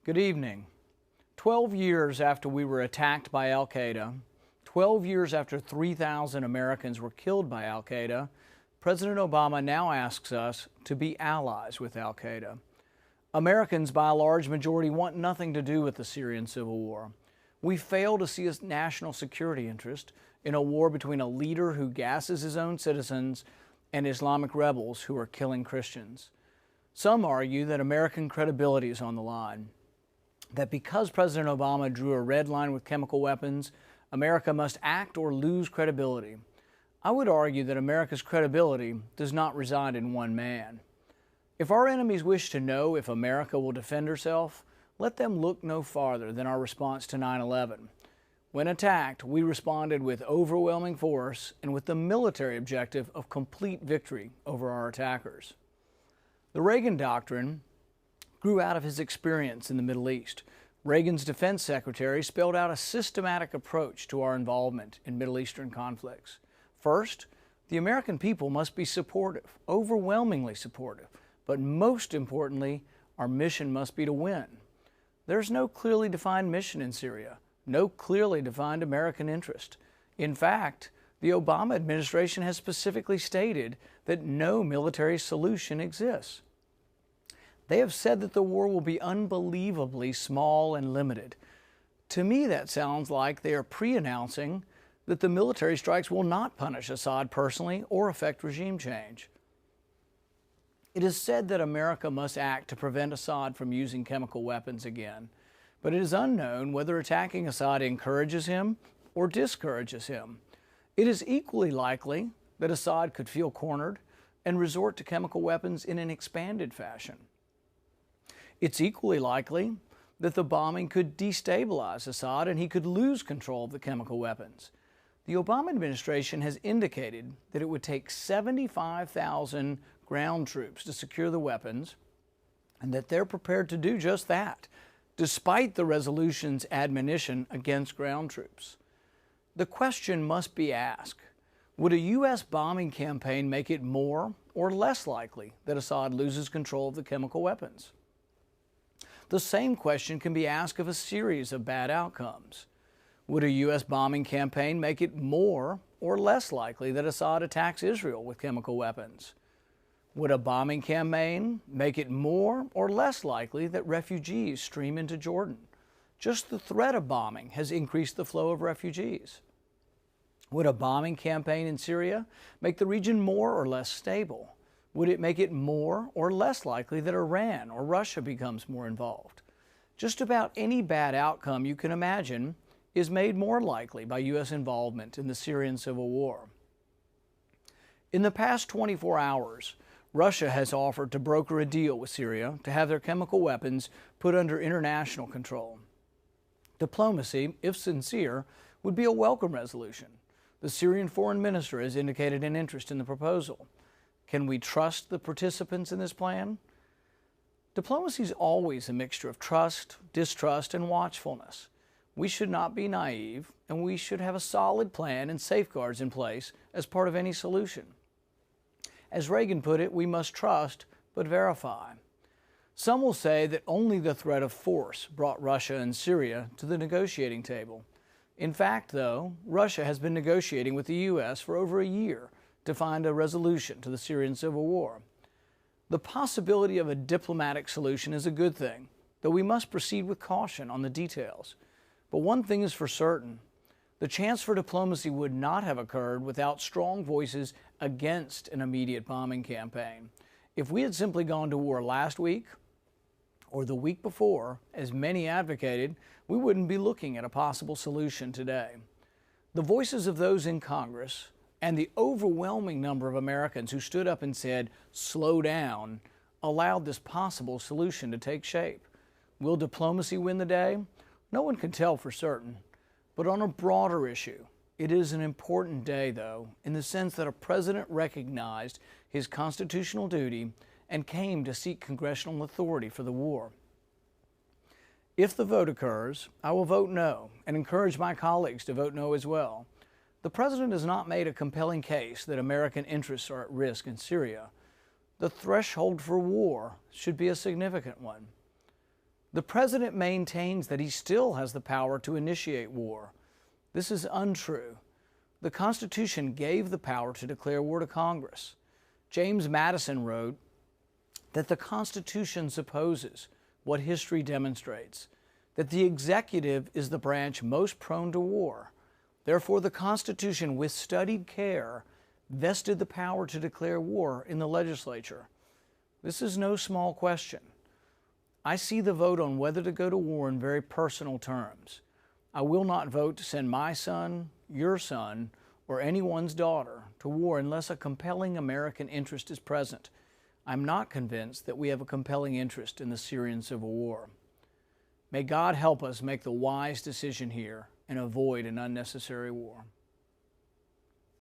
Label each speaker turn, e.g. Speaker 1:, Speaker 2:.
Speaker 1: Good evening. 12 years after we were attacked by al-Qaeda, 12 years after 3,000 Americans were killed by al-Qaeda, President Obama now asks us to be allies with al-Qaeda. Americans, by a large majority, want nothing to do with the Syrian civil war. We fail to see a national security interest in a war between a leader who gasses his own citizens and Islamic rebels who are killing Christians. Some argue that American credibility is on the line, that because President Obama drew a red line with chemical weapons, America must act or lose credibility. I would argue that America's credibility does not reside in one man. If our enemies wish to know if America will defend herself, let them look no farther than our response to 9/11. When attacked, we responded with overwhelming force and with the military objective of complete victory over our attackers. The Reagan Doctrine grew out of his experience in the Middle East. Reagan's defense secretary spelled out a systematic approach to our involvement in Middle Eastern conflicts. First, the American people must be supportive, overwhelmingly supportive, but most importantly, our mission must be to win. There's no clearly defined mission in Syria, no clearly defined American interest. In fact, the Obama administration has specifically stated that no military solution exists. They have said that the war will be unbelievably small and limited. To me, that sounds like they are pre-announcing that the military strikes will not punish Assad personally or affect regime change. It is said that America must act to prevent Assad from using chemical weapons again, but it is unknown whether attacking Assad encourages him or discourages him. It is equally likely that Assad could feel cornered and resort to chemical weapons in an expanded fashion. It's equally likely that the bombing could destabilize Assad and he could lose control of the chemical weapons. The Obama administration has indicated that it would take 75,000 ground troops to secure the weapons and that they're prepared to do just that, despite the resolution's admonition against ground troops. The question must be asked, would a U.S. bombing campaign make it more or less likely that Assad loses control of the chemical weapons? The same question can be asked of a series of bad outcomes. Would a U.S. bombing campaign make it more or less likely that Assad attacks Israel with chemical weapons? Would a bombing campaign make it more or less likely that refugees stream into Jordan? Just the threat of bombing has increased the flow of refugees. Would a bombing campaign in Syria make the region more or less stable? Would it make it more or less likely that Iran or Russia becomes more involved? Just about any bad outcome you can imagine is made more likely by U.S. involvement in the Syrian civil war. In the past 24 hours, Russia has offered to broker a deal with Syria to have their chemical weapons put under international control. Diplomacy, if sincere, would be a welcome resolution. The Syrian foreign minister has indicated an interest in the proposal. Can we trust the participants in this plan? Diplomacy is always a mixture of trust, distrust, and watchfulness. We should not be naive, and we should have a solid plan and safeguards in place as part of any solution. As Reagan put it, we must trust but verify. Some will say that only the threat of force brought Russia and Syria to the negotiating table. In fact, though, Russia has been negotiating with the U.S. for over a year to find a resolution to the Syrian civil war. The possibility of a diplomatic solution is a good thing, though we must proceed with caution on the details. But one thing is for certain, the chance for diplomacy would not have occurred without strong voices against an immediate bombing campaign. If we had simply gone to war last week or the week before, as many advocated, we wouldn't be looking at a possible solution today. The voices of those in Congress and the overwhelming number of Americans who stood up and said, "Slow down," allowed this possible solution to take shape. Will diplomacy win the day? No one can tell for certain. But on a broader issue, it is an important day, though, in the sense that a president recognized his constitutional duty and came to seek congressional authority for the war. If the vote occurs, I will vote no and encourage my colleagues to vote no as well. The president has not made a compelling case that American interests are at risk in Syria. The threshold for war should be a significant one. The President maintains that he still has the power to initiate war. This is untrue. The Constitution gave the power to declare war to Congress. James Madison wrote that the Constitution supposes what history demonstrates, that the executive is the branch most prone to war. Therefore, the Constitution, with studied care, vested the power to declare war in the legislature. This is no small question. I see the vote on whether to go to war in very personal terms. I will not vote to send my son, your son, or anyone's daughter to war unless a compelling American interest is present. I'm not convinced that we have a compelling interest in the Syrian civil war. May God help us make the wise decision here and avoid an unnecessary war.